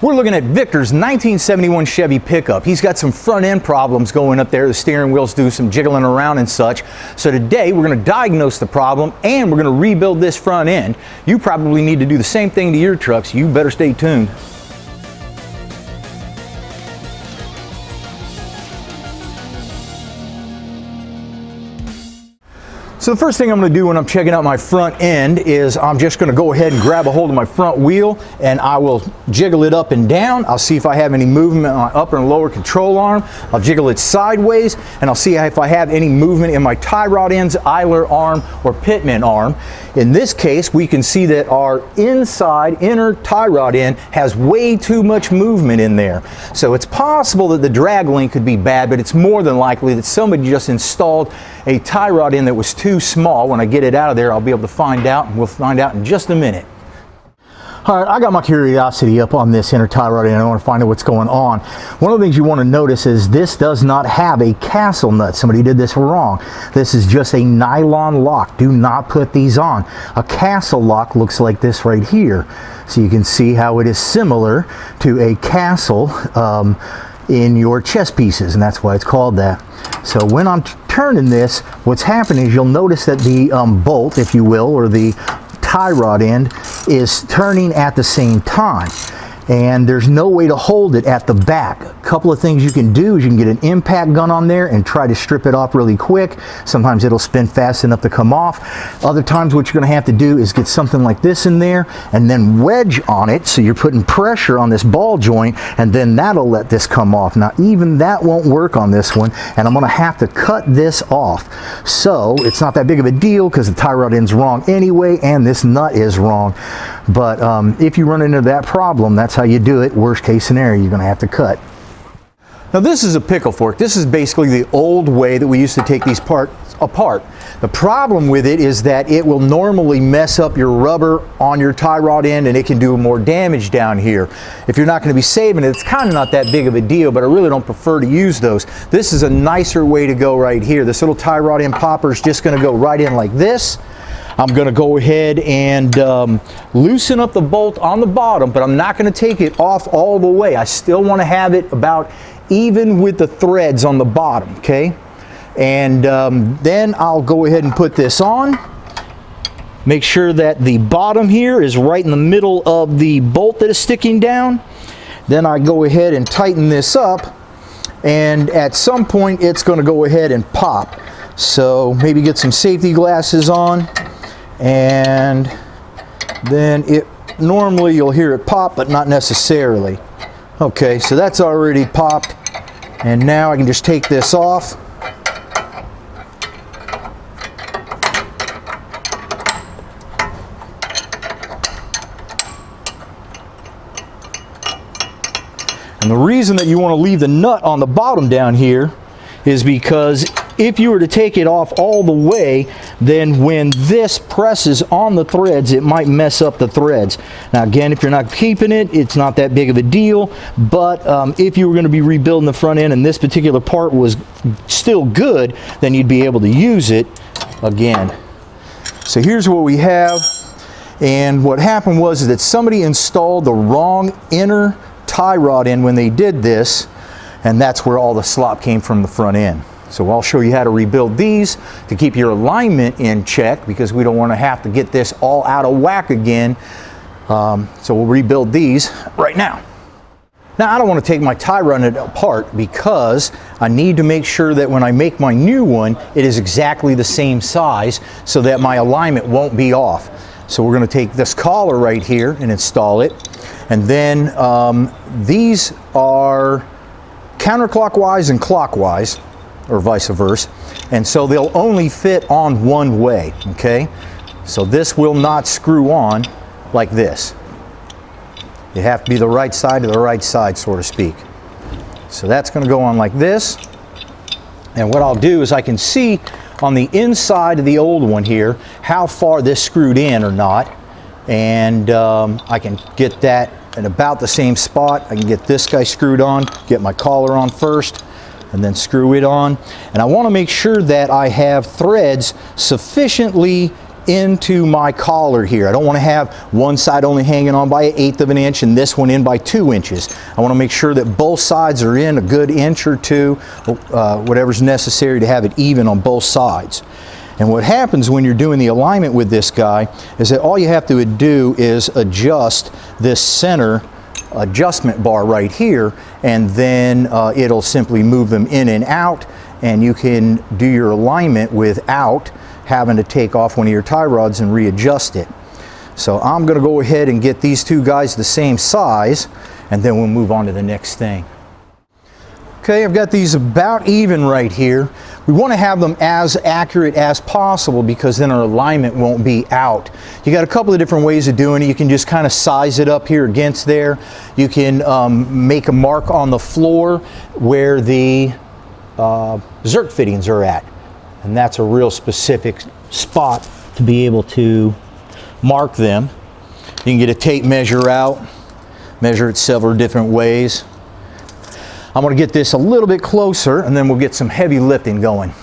We're looking at Victor's 1971 Chevy pickup. He's got some front end problems going up there. The steering wheels do some jiggling around and such. So today we're going to diagnose the problem and we're going to rebuild this front end. You probably need to do the same thing to your trucks. You better stay tuned. So the first thing I'm going to do when I'm checking out my front end is I'm just going to go ahead and grab a hold of my front wheel and I will jiggle it up and down. I'll see if I have any movement on my upper and lower control arm. I'll jiggle it sideways and I'll see if I have any movement in my tie rod ends, idler arm, or pitman arm. In this case, we can see that our inner tie rod end has way too much movement in there. So it's possible that the drag link could be bad, but it's more than likely that somebody just installed a tie rod end that was too small. When I get it out of there, I'll be able to find out, and we'll find out in just a minute. All right, I got my curiosity up on this inner tie rod end. I want to find out what's going on. One of the things you want to notice is this does not have a castle nut. Somebody did this wrong. This is just a nylon lock. Do not put these on. A castle lock looks like this right here. So you can see how it is similar to a castle in your chess pieces, and that's why it's called that. So when I'm turning this, what's happening is you'll notice that the bolt, if you will, or the tie rod end is turning at the same time, and there's no way to hold it at the back. A couple of things you can do is you can get an impact gun on there and try to strip it off really quick. Sometimes it'll spin fast enough to come off. Other times what you're going to have to do is get something like this in there and then wedge on it, so you're putting pressure on this ball joint, and then that'll let this come off. Now even that won't work on this one, and I'm going to have to cut this off. So it's not that big of a deal because the tie rod end's wrong anyway and this nut is wrong. But if you run into that problem, that's how you do it. Worst case scenario, you're going to have to cut. Now this is a pickle fork. This is basically the old way that we used to take these parts apart. The problem with it is that it will normally mess up your rubber on your tie rod end, and it can do more damage down here. If you're not going to be saving it, it's kind of not that big of a deal, but I really don't prefer to use those. This is a nicer way to go right here. This little tie rod end popper is just going to go right in like this. I'm going to go ahead and loosen up the bolt on the bottom, but I'm not going to take it off all the way. I still want to have it about even with the threads on the bottom, okay? And then I'll go ahead and put this on. Make sure that the bottom here is right in the middle of the bolt that is sticking down. Then I go ahead and tighten this up, and at some point it's going to go ahead and pop. So maybe get some safety glasses on, and then normally you'll hear it pop, but not necessarily. Okay, so that's already popped, and now I can just take this off. And the reason that you want to leave the nut on the bottom down here is because if you were to take it off all the way, then when this presses on the threads, it might mess up the threads. Now again, if you're not keeping it, it's not that big of a deal, but if you were going to be rebuilding the front end and this particular part was still good, then you'd be able to use it again. So here's what we have, and what happened was that somebody installed the wrong inner tie rod end when they did this, and that's where all the slop came from the front end. So I'll show you how to rebuild these to keep your alignment in check, because we don't want to have to get this all out of whack again. So we'll rebuild these right now. Now I don't want to take my tie rod end apart because I need to make sure that when I make my new one, it is exactly the same size so that my alignment won't be off. So we're going to take this collar right here and install it. And then these are counterclockwise and clockwise, or vice versa, and so they'll only fit on one way, okay? So this will not screw on like this. You have to be the right side to the right side, so to speak. So that's going to go on like this, and what I'll do is I can see on the inside of the old one here how far this screwed in or not, and I can get that in about the same spot. I can get this guy screwed on, get my collar on first, and then screw it on. And I want to make sure that I have threads sufficiently into my collar here. I don't want to have one side only hanging on by 1/8 of an inch and this one in by 2 inches. I want to make sure that both sides are in a good inch or two, whatever's necessary to have it even on both sides. And what happens when you're doing the alignment with this guy is that all you have to do is adjust this center adjustment bar right here, and then it'll simply move them in and out, and you can do your alignment without having to take off one of your tie rods and readjust it. So I'm going to go ahead and get these two guys the same size, and then we'll move on to the next thing. Okay, I've got these about even right here. We want to have them as accurate as possible because then our alignment won't be out. You got a couple of different ways of doing it. You can just kind of size it up here against there. You can make a mark on the floor where the zerk fittings are at. And that's a real specific spot to be able to mark them. You can get a tape measure out, measure it several different ways. I'm going to get this a little bit closer and then we'll get some heavy lifting going.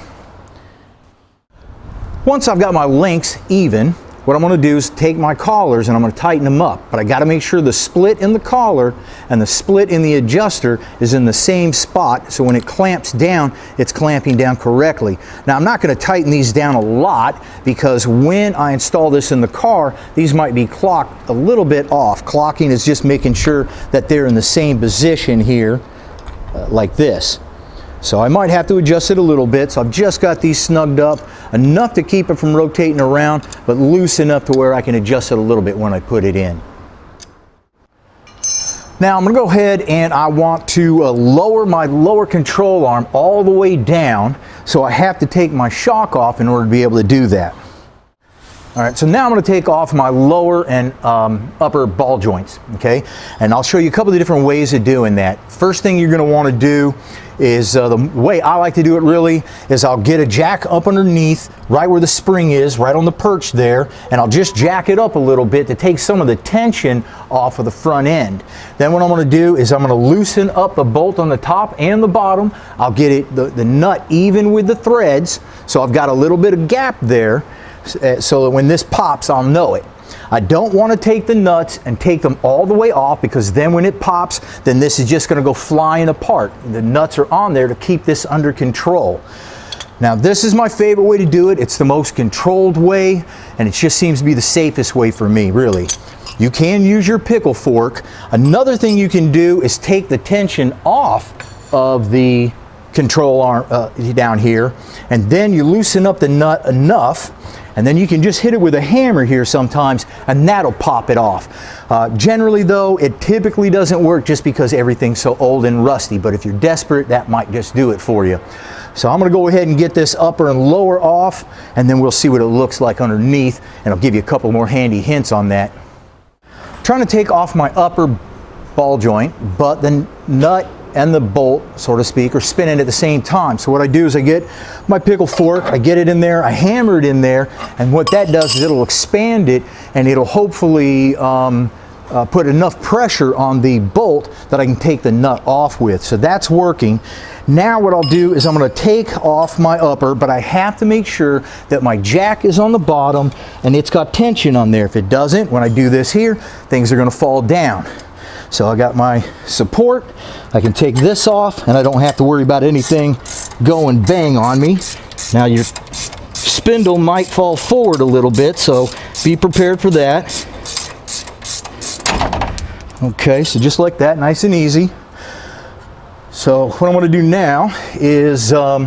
Once I've got my lengths even, what I'm going to do is take my collars and I'm going to tighten them up. But I got to make sure the split in the collar and the split in the adjuster is in the same spot, so when it clamps down, it's clamping down correctly. Now I'm not going to tighten these down a lot because when I install this in the car, these might be clocked a little bit off. Clocking is just making sure that they're in the same position here, like this. So I might have to adjust it a little bit. So I've just got these snugged up enough to keep it from rotating around, but loose enough to where I can adjust it a little bit when I put it in. Now I'm going to go ahead and I want to lower my lower control arm all the way down, so I have to take my shock off in order to be able to do that. All right, so now I'm going to take off my lower and upper ball joints, okay? And I'll show you a couple of different ways of doing that. First thing you're going to want to do is, the way I like to do it really, is I'll get a jack up underneath, right where the spring is, right on the perch there, and I'll just jack it up a little bit to take some of the tension off of the front end. Then what I'm going to do is I'm going to loosen up the bolt on the top and the bottom. I'll get it, the nut even with the threads, so I've got a little bit of gap there, so that when this pops, I'll know it. I don't want to take the nuts and take them all the way off, because then when it pops, then this is just going to go flying apart. The nuts are on there to keep this under control. Now this is my favorite way to do it. It's the most controlled way, and it just seems to be the safest way for me, really. You can use your pickle fork. Another thing you can do is take the tension off of the control arm down here, and then you loosen up the nut enough, and then you can just hit it with a hammer here sometimes, and that'll pop it off. Generally though, it typically doesn't work just because everything's so old and rusty, but if you're desperate, that might just do it for you. So I'm going to go ahead and get this upper and lower off, and then we'll see what it looks like underneath, and I'll give you a couple more handy hints on that. I'm trying to take off my upper ball joint, but the nut and the bolt, so to speak, are spinning at the same time. So what I do is I get my pickle fork, I get it in there, I hammer it in there, and what that does is it'll expand it, and it'll hopefully put enough pressure on the bolt that I can take the nut off with. So that's working. Now what I'll do is I'm going to take off my upper, but I have to make sure that my jack is on the bottom and it's got tension on there. If it doesn't, when I do this here, things are going to fall down. So I got my support, I can take this off, and I don't have to worry about anything going bang on me. Now your spindle might fall forward a little bit, so be prepared for that. Okay, so just like that, nice and easy. So what I want to do now is I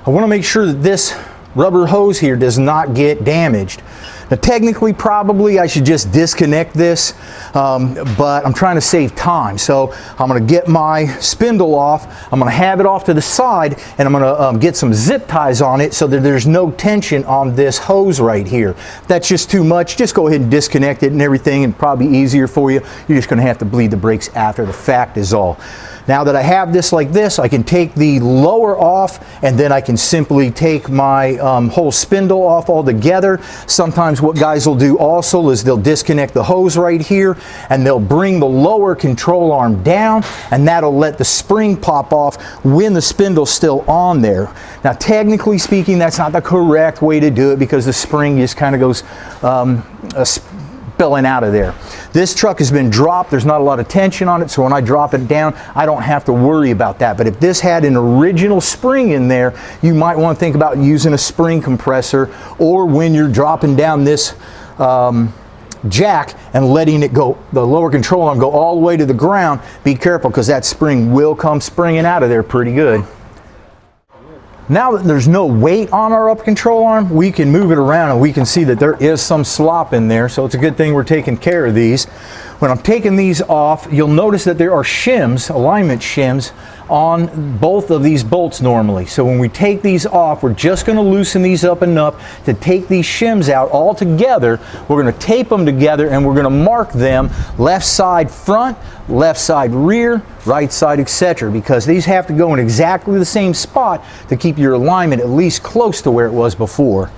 want to make sure that this rubber hose here does not get damaged. Now technically probably I should just disconnect this, but I'm trying to save time. So I'm going to get my spindle off, I'm going to have it off to the side, and I'm going to get some zip ties on it so that there's no tension on this hose right here. If that's just too much, just go ahead and disconnect it and everything, and probably easier for you. You're just going to have to bleed the brakes after the fact is all. Now that I have this like this, I can take the lower off, and then I can simply take my whole spindle off altogether. Sometimes times what guys will do also is they'll disconnect the hose right here and they'll bring the lower control arm down, and that'll let the spring pop off when the spindle's still on there. Now technically speaking, that's not the correct way to do it because the spring just kind of goes spilling out of there. This truck has been dropped, there's not a lot of tension on it, so when I drop it down, I don't have to worry about that. But if this had an original spring in there, you might want to think about using a spring compressor, or when you're dropping down this jack and letting it go, the lower control arm go all the way to the ground, be careful because that spring will come springing out of there pretty good. Now that there's no weight on our upper control arm, we can move it around and we can see that there is some slop in there, so it's a good thing we're taking care of these. When I'm taking these off, you'll notice that there are shims, alignment shims, on both of these bolts normally. So when we take these off, we're just going to loosen these up enough to take these shims out all together. We're going to tape them together and we're going to mark them left side front, left side rear, right side, etc. because these have to go in exactly the same spot to keep your alignment at least close to where it was before.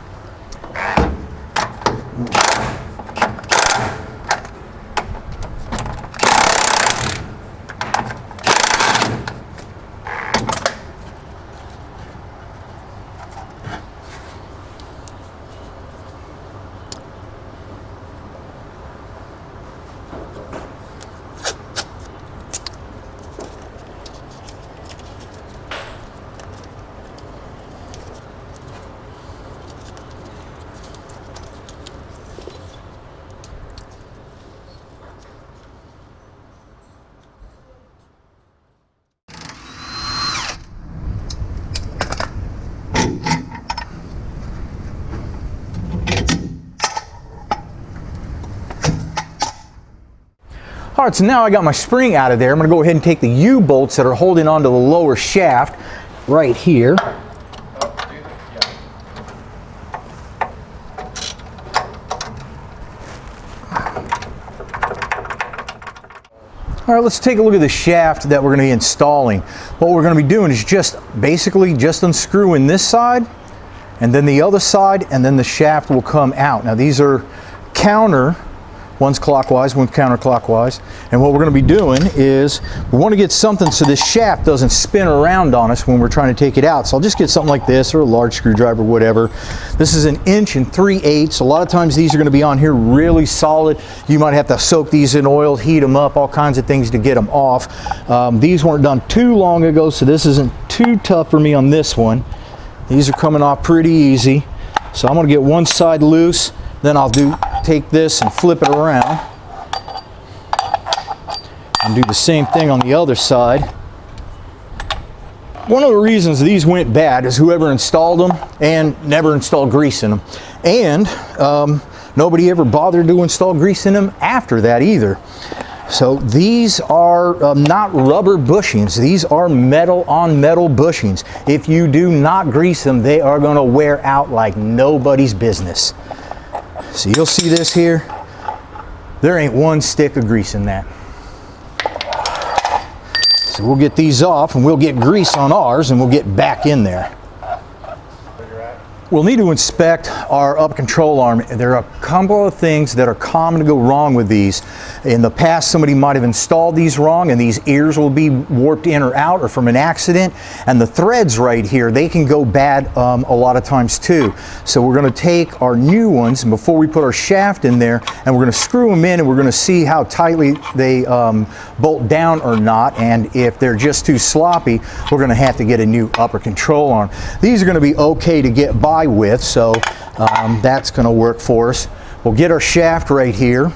All right, so now I got my spring out of there. I'm going to go ahead and take the U-bolts that are holding onto the lower shaft right here. All right, let's take a look at the shaft that we're going to be installing. What we're going to be doing is basically just unscrewing this side and then the other side, and then the shaft will come out. Now these are counter. One's clockwise, one's counterclockwise. And what we're going to be doing is we want to get something so this shaft doesn't spin around on us when we're trying to take it out. So I'll just get something like this, or a large screwdriver, whatever. This is 1 3/8 inches. A lot of times these are going to be on here really solid. You might have to soak these in oil, heat them up, all kinds of things to get them off. These weren't done too long ago, so this isn't too tough for me on this one. These are coming off pretty easy. So I'm going to get one side loose, then I'll take this and flip it around and do the same thing on the other side. One of the reasons these went bad is whoever installed them and never installed grease in them, and nobody ever bothered to install grease in them after that either. So these are not rubber bushings, these are metal on metal bushings. If you do not grease them, they are going to wear out like nobody's business. So you'll see this here, there ain't one stick of grease in that. So we'll get these off and we'll get grease on ours and we'll get back in there. We'll need to inspect our up control arm. There are a couple of things that are common to go wrong with these. In the past, somebody might have installed these wrong and these ears will be warped in or out or from an accident. And the threads right here, they can go bad a lot of times too. So we're going to take our new ones, and before we put our shaft in there, and we're going to screw them in and we're going to see how tightly they bolt down or not. And if they're just too sloppy, we're going to have to get a new upper control arm. These are going to be okay to get by with, so that's going to work for us. We'll get our shaft right here,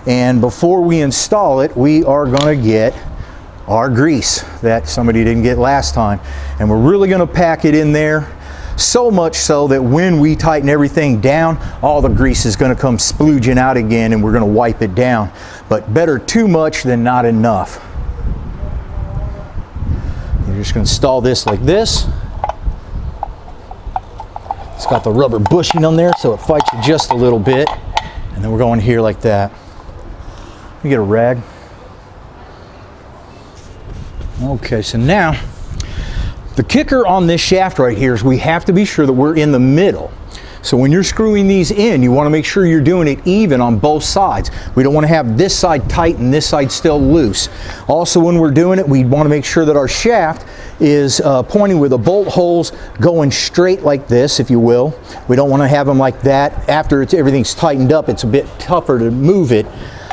and before we install it, we are going to get our grease that somebody didn't get last time, and we're really going to pack it in there, so much so that when we tighten everything down, all the grease is going to come splooging out again and we're going to wipe it down. But better too much than not enough. You're just going to install this like this. It's got the rubber bushing on there so it fights you just a little bit, and then we're going here like that. Let me get a rag. Okay, so now the kicker on this shaft right here is we have to be sure that we're in the middle. So when you're screwing these in, you want to make sure you're doing it even on both sides. We don't want to have this side tight and this side still loose. Also, when we're doing it, we want to make sure that our shaft is pointing with the bolt holes going straight like this, if you will. We don't want to have them like that. After everything's tightened up, it's a bit tougher to move it.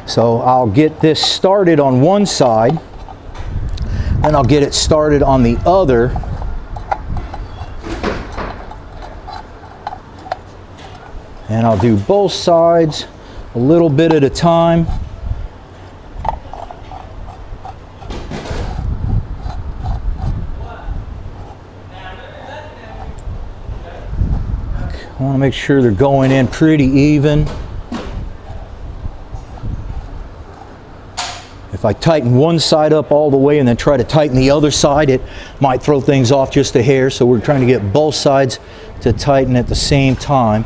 So I'll get this started on one side, and I'll get it started on the other. And I'll do both sides a little bit at a time. I want to make sure they're going in pretty even. If I tighten one side up all the way and then try to tighten the other side, it might throw things off just a hair. So we're trying to get both sides to tighten at the same time.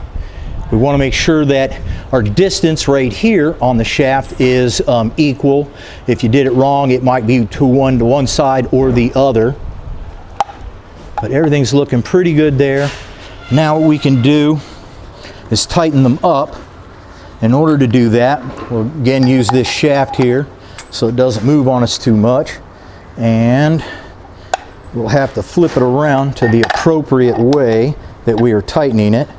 We want to make sure that our distance right here on the shaft is equal. If you did it wrong, it might be to one side or the other. But everything's looking pretty good there. Now what we can do is tighten them up. In order to do that, we'll again use this shaft here so it doesn't move on us too much. And we'll have to flip it around to the appropriate way that we are tightening it.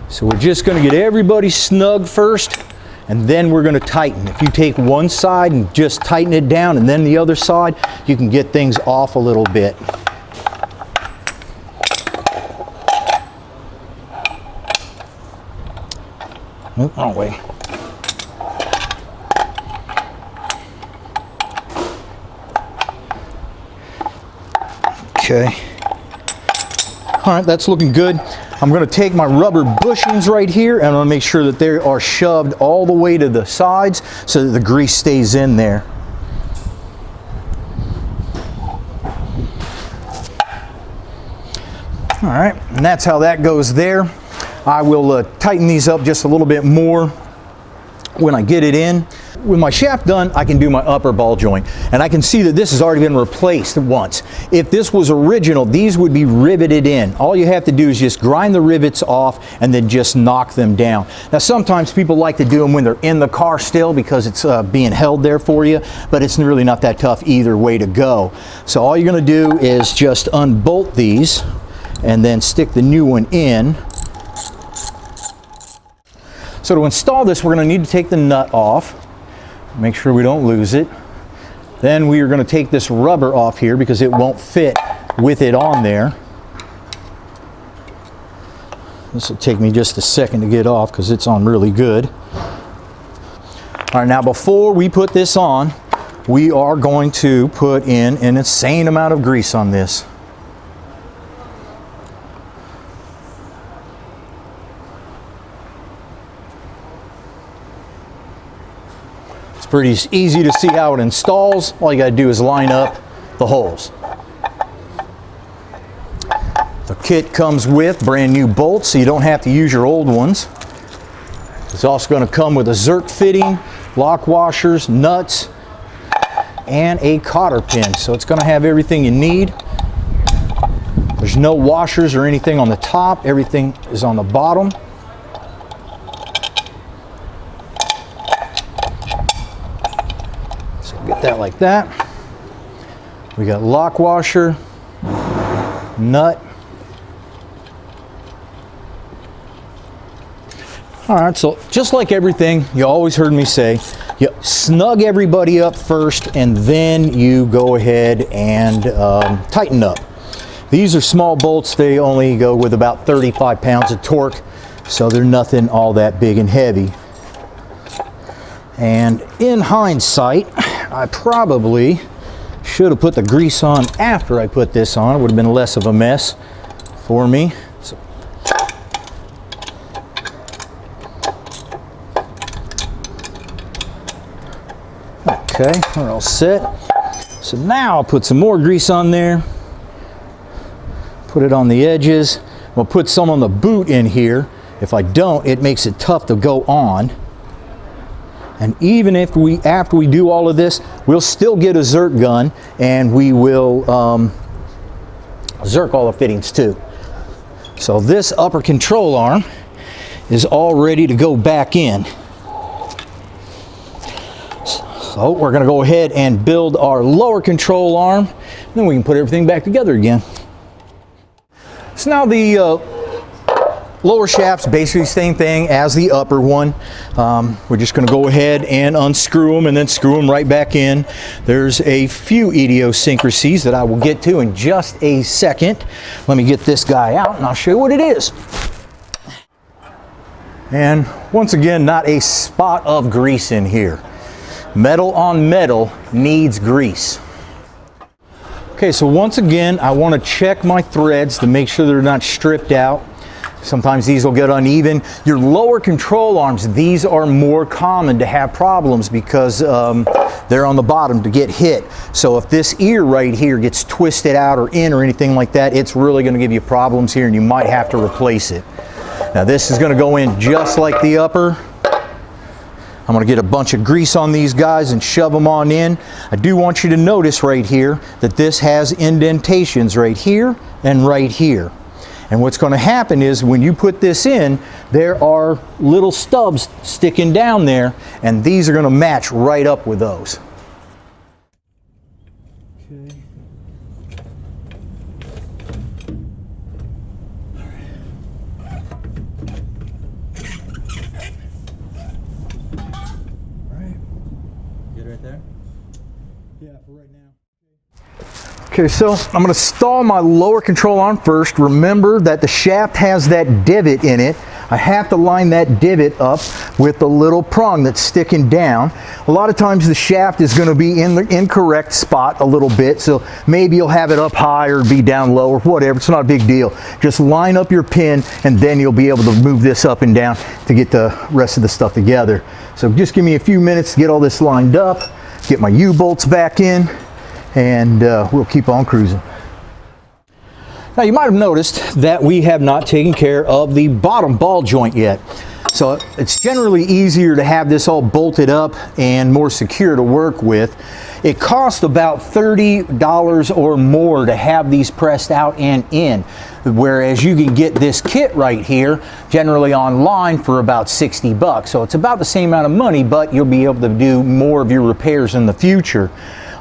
So we're just going to get everybody snug first, and then we're going to tighten. If you take one side and just tighten it down and then the other side, you can get things off a little bit. Oop, wrong way. Okay. All right, that's looking good. I'm going to take my rubber bushings right here and I'm going to make sure that they are shoved all the way to the sides so that the grease stays in there. All right, and that's how that goes there. I will tighten these up just a little bit more when I get it in. With my shaft done, I can do my upper ball joint, and I can see that this has already been replaced once. If this was original, these would be riveted in. All you have to do is just grind the rivets off and then just knock them down. Now sometimes people like to do them when they're in the car still because it's being held there for you, but it's really not that tough either way to go. So all you're going to do is just unbolt these and then stick the new one in. So to install this, we're going to need to take the nut off. Make sure we don't lose it. Then we are going to take this rubber off here because it won't fit with it on there. This will take me just a second to get off because it's on really good. All right, now before we put this on, we are going to put in an insane amount of grease on this. Pretty easy to see how it installs. All you got to do is line up the holes. The kit comes with brand new bolts, so you don't have to use your old ones. It's also going to come with a Zerk fitting, lock washers, nuts, and a cotter pin. So it's going to have everything you need. There's no washers or anything on the top. Everything is on the bottom. Get that like that. We got lock washer, nut. All right, so just like everything, you always heard me say, you snug everybody up first and then you go ahead and tighten up. These are small bolts. They only go with about 35 pounds of torque, so they're nothing all that big and heavy. And in hindsight, I probably should have put the grease on after I put this on. It would have been less of a mess for me. So, okay, we're all set. So now I'll put some more grease on there. Put it on the edges. We'll put some on the boot in here. If I don't, it makes it tough to go on. And even if after we do all of this, we'll still get a zerk gun, and we will zerk all the fittings too. So this upper control arm is all ready to go back in. So we're going to go ahead and build our lower control arm, and then we can put everything back together again. So now the lower shaft's basically the same thing as the upper one. We're just going to go ahead and unscrew them and then screw them right back in. There's a few idiosyncrasies that I will get to in just a second. Let me get this guy out and I'll show you what it is. And once again, not a spot of grease in here. Metal on metal needs grease. Okay, so once again, I want to check my threads to make sure they're not stripped out. Sometimes these will get uneven. Your lower control arms, these are more common to have problems because they're on the bottom to get hit. So if this ear right here gets twisted out or in or anything like that, it's really going to give you problems here and you might have to replace it. Now this is going to go in just like the upper. I'm going to get a bunch of grease on these guys and shove them on in. I do want you to notice right here that this has indentations right here and right here. And what's going to happen is when you put this in, there are little stubs sticking down there, and these are going to match right up with those. Okay. All right. Good right there? Yeah, for right now. Okay, so I'm going to stall my lower control arm first. Remember that the shaft has that divot in it. I have to line that divot up with the little prong that's sticking down. A lot of times the shaft is going to be in the incorrect spot a little bit, so maybe you'll have it up high or be down low or whatever. It's not a big deal. Just line up your pin and then you'll be able to move this up and down to get the rest of the stuff together. So just give me a few minutes to get all this lined up, get my U-bolts back in, and we'll keep on cruising. Now you might have noticed that we have not taken care of the bottom ball joint yet. So it's generally easier to have this all bolted up and more secure to work with. It costs about $30 or more to have these pressed out and in, whereas you can get this kit right here generally online for about 60 bucks. So it's about the same amount of money, but you'll be able to do more of your repairs in the future.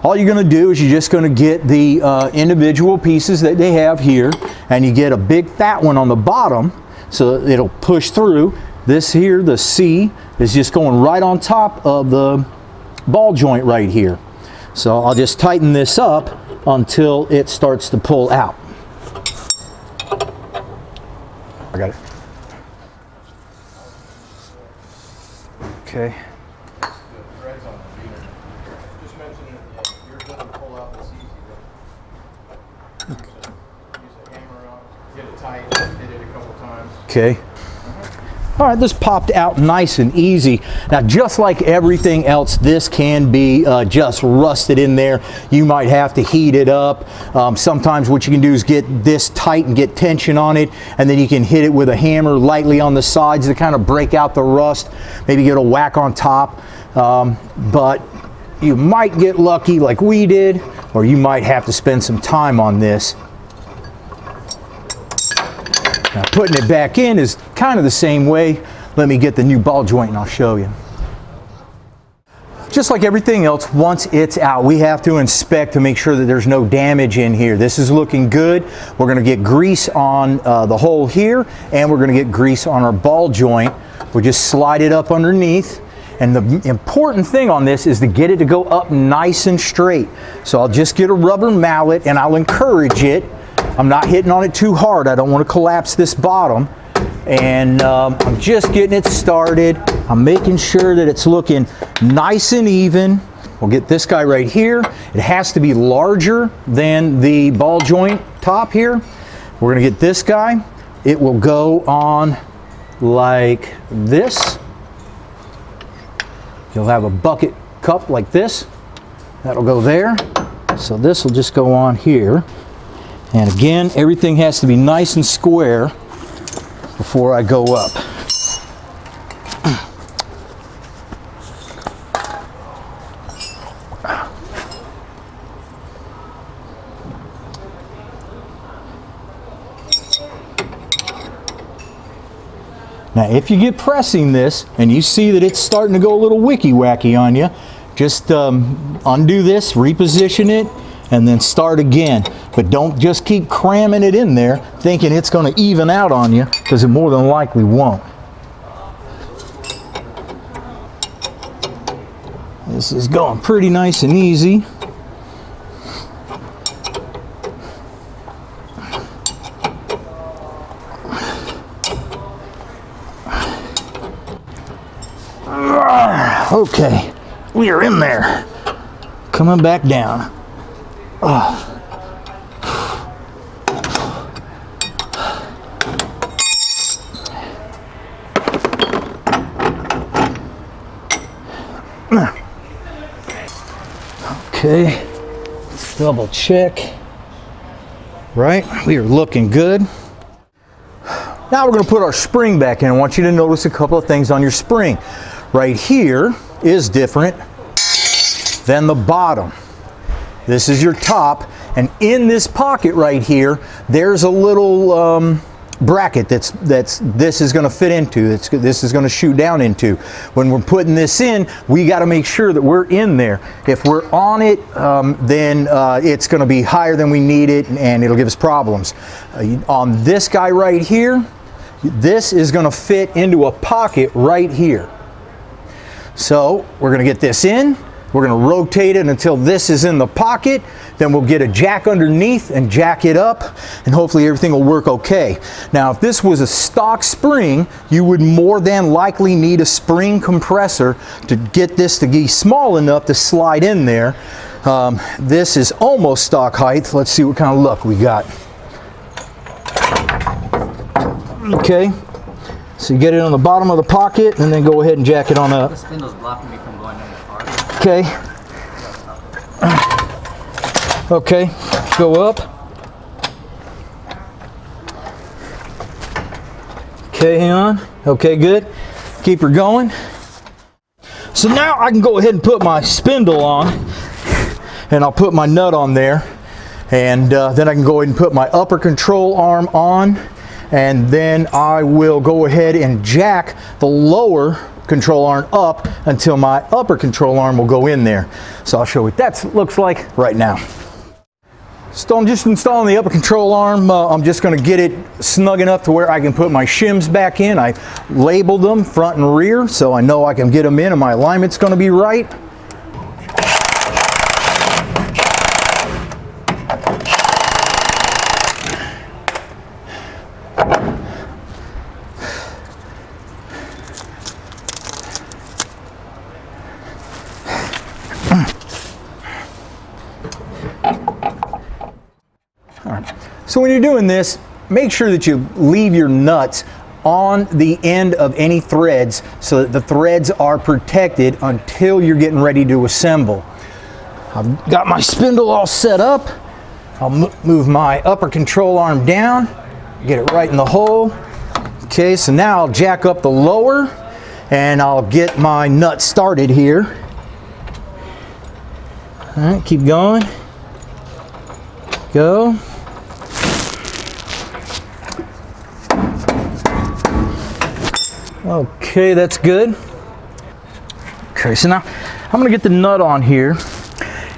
All you're going to do is you're just going to get the individual pieces that they have here, and you get a big fat one on the bottom so it'll push through. This here, the C, is just going right on top of the ball joint right here. So I'll just tighten this up until it starts to pull out. I got it. Okay. Okay. All right, this popped out nice and easy. Now, just like everything else, this can be just rusted in there. You might have to heat it up. Sometimes what you can do is get this tight and get tension on it, and then you can hit it with a hammer lightly on the sides to kind of break out the rust. Maybe get a whack on top. But you might get lucky like we did, or you might have to spend some time on this. Now putting it back in is kind of the same way. Let me get the new ball joint and I'll show you. Just like everything else, once it's out, we have to inspect to make sure that there's no damage in here. This is looking good. We're going to get grease on the hole here, and we're going to get grease on our ball joint. We'll just slide it up underneath. And the important thing on this is to get it to go up nice and straight. So I'll just get a rubber mallet and I'll encourage it. I'm not hitting on it too hard. I don't want to collapse this bottom. And I'm just getting it started. I'm making sure that it's looking nice and even. We'll get this guy right here. It has to be larger than the ball joint top here. We're going to get this guy. It will go on like this. You'll have a bucket cup like this. That'll go there. So this will just go on here. And again, everything has to be nice and square before I go up. Now if you get pressing this and you see that it's starting to go a little wicky-wacky on you, just undo this, reposition it, and then start again. But don't just keep cramming it in there thinking it's going to even out on you, because it more than likely won't. This is going pretty nice and easy. Okay, we are in there. Coming back down. Okay, let's double check. Right, we are looking good. Now we're going to put our spring back in. I want you to notice a couple of things on your spring. Right here is different than the bottom. This is your top, and in this pocket right here, there's a little bracket this is going to fit into. This is going to shoot down into. When we're putting this in, we got to make sure that we're in there. If we're on it, then it's going to be higher than we need it, and it'll give us problems. On this guy right here, this is going to fit into a pocket right here. So we're going to get this in. We're going to rotate it until this is in the pocket. Then we'll get a jack underneath and jack it up, and hopefully everything will work okay. Now, if this was a stock spring, you would more than likely need a spring compressor to get this to be small enough to slide in there. This is almost stock height. Let's see what kind of luck we got. Okay. So you get it on the bottom of the pocket and then go ahead and jack it on up. The spindle's blocking me from going in the car. Okay. Okay, go up. Okay, hang on. Okay, good. Keep her going. So now I can go ahead and put my spindle on, and I'll put my nut on there, and then I can go ahead and put my upper control arm on, and then I will go ahead and jack the lower control arm up until my upper control arm will go in there. So I'll show you what that looks like right now. So I'm just installing the upper control arm. I'm just going to get it snug enough to where I can put my shims back in. I labeled them front and rear so I know I can get them in and my alignment's going to be right. So when you're doing this, make sure that you leave your nuts on the end of any threads so that the threads are protected until you're getting ready to assemble. I've got my spindle all set up. I'll move my upper control arm down, get it right in the hole. Okay, so now I'll jack up the lower and I'll get my nut started here. All right, keep going. Go. Okay, that's good. Okay, so now I'm going to get the nut on here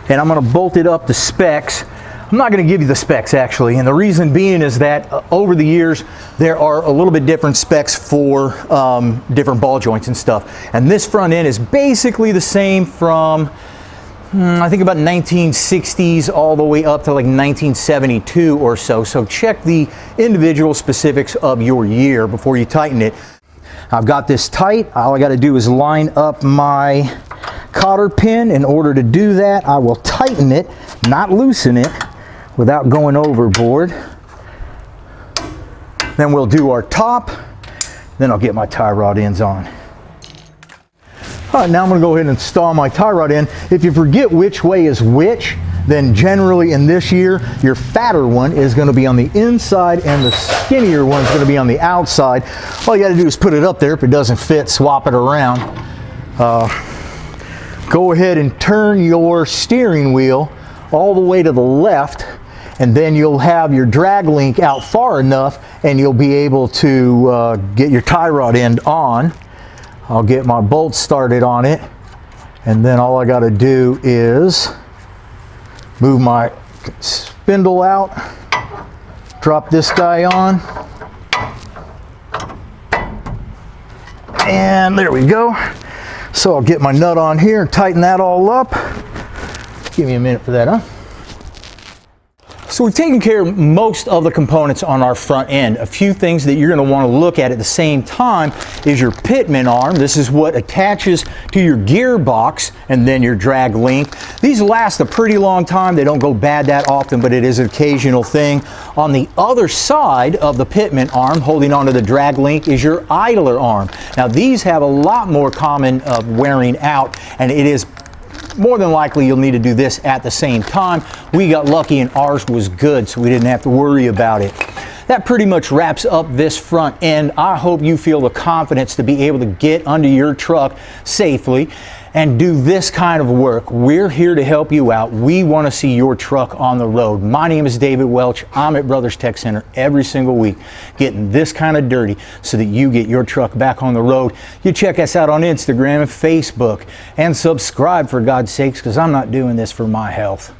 and I'm going to bolt it up to specs. I'm not going to give you the specs actually, and the reason being is that over the years there are a little bit different specs for different ball joints and stuff. And this front end is basically the same from I think about 1960s all the way up to like 1972 or so. So check the individual specifics of your year before you tighten it. I've got this tight. All I got to do is line up my cotter pin. In order to do that, I will tighten it, not loosen it, without going overboard. Then we'll do our top. Then I'll get my tie rod ends on. All right, now I'm going to go ahead and install my tie rod in. If you forget which way is which, then generally in this year, your fatter one is going to be on the inside and the skinnier one is going to be on the outside. All you got to do is put it up there. If it doesn't fit, swap it around. Go ahead and turn your steering wheel all the way to the left and then you'll have your drag link out far enough and you'll be able to get your tie rod end on. I'll get my bolts started on it, and then all I got to do is move my spindle out, drop this guy on, and there we go. So I'll get my nut on here and tighten that all up. Give me a minute for that, huh? So we've taken care of most of the components on our front end. A few things that you're going to want to look at the same time is your pitman arm. This is what attaches to your gearbox, and then your drag link. These last a pretty long time. They don't go bad that often, but it is an occasional thing. On the other side of the pitman arm, holding onto the drag link, is your idler arm. Now these have a lot more common of wearing out, and it is more than likely you'll need to do this at the same time. We got lucky and ours was good, so we didn't have to worry about it. That pretty much wraps up this front end. I hope you feel the confidence to be able to get under your truck safely and do this kind of work. We're here to help you out. We want to see your truck on the road. My name is David Welch. I'm at Brothers Tech Center every single week getting this kind of dirty so that you get your truck back on the road. You check us out on Instagram and Facebook, and subscribe for God's sakes, because I'm not doing this for my health.